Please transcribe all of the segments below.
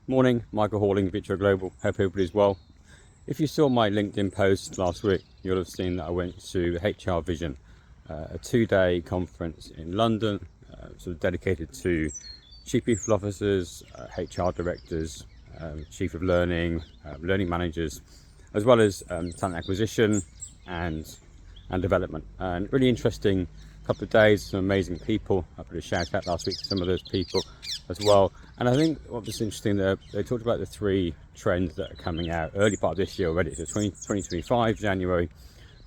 Morning, Michael Halling, Vitro Global. Hope everybody's well. If you saw my LinkedIn post last week, you'll have seen that I went to HR Vision, a 2-day conference in London, sort of dedicated to chief people officers, HR directors, chief of learning, learning managers, as well as talent acquisition and development. And really interesting couple of days, some amazing people. I put a shout out last week to some of those people as well. And I think what was interesting, they talked about the 3 trends that are coming out early part of this year already. So 2025 January,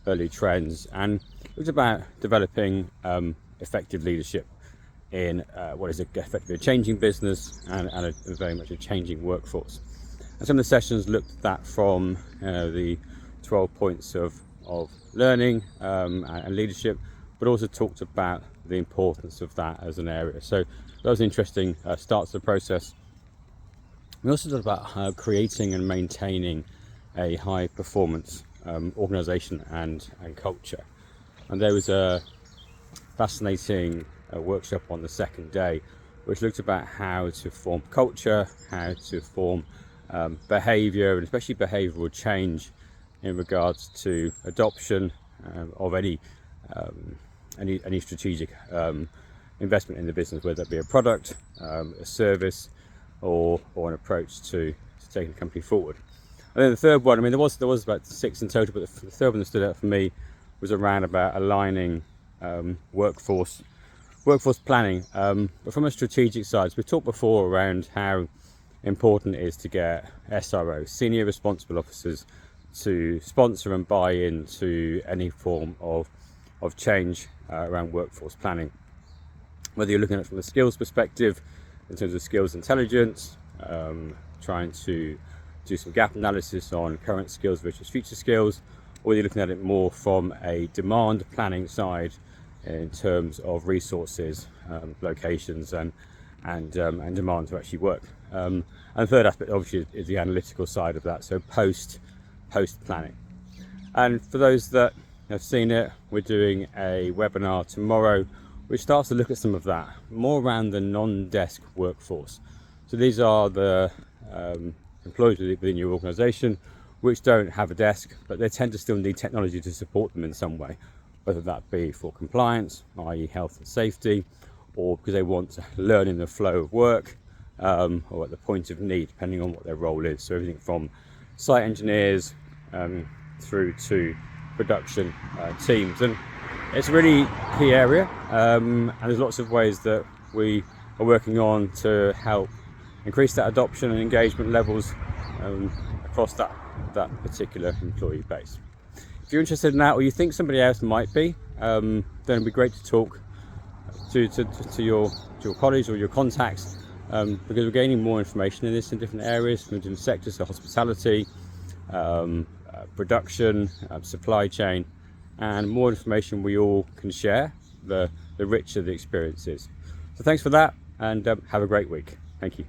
early trends, and it was about developing effective leadership in what is effectively a changing business and a very much a changing workforce. And some of the sessions looked at that from the 12 points of learning and leadership, but also talked about the importance of that as an area. So that was an interesting start to the process. We also talked about creating and maintaining a high performance organisation and culture. And there was a fascinating workshop on the second day, which looked about how to form culture, how to form behaviour, and especially behavioural change in regards to adoption of any strategic investment in the business, whether that be a product, a service, or an approach to taking the company forward. And then the third one, I mean, there was about 6 in total, but the third one that stood out for me was around about aligning workforce planning, but from a strategic side. So we talked before around how important it is to get SROs, senior responsible officers, to sponsor and buy into any form of change around workforce planning. Whether you're looking at it from a skills perspective, in terms of skills intelligence, trying to do some gap analysis on current skills versus future skills, or you're looking at it more from a demand planning side in terms of resources, locations, and demand to actually work. And the third aspect, obviously, is the analytical side of that, so post planning. And for those that have seen it, we're doing a webinar tomorrow which starts to look at some of that, more around the non-desk workforce. So these are the employees within your organisation which don't have a desk, but they tend to still need technology to support them in some way, whether that be for compliance, i.e. health and safety, or because they want to learn in the flow of work, or at the point of need, depending on what their role is. So everything from site engineers through to production teams. And it's a really key area, and there's lots of ways that we are working on to help increase that adoption and engagement levels across that particular employee base. If you're interested in that, or you think somebody else might be, then it'd be great to talk to your colleagues or your contacts, because we're gaining more information in this in different areas, from different sectors, so hospitality, production, supply chain, and more information we all can share, the richer the experience is. So thanks for that, and have a great week. Thank you.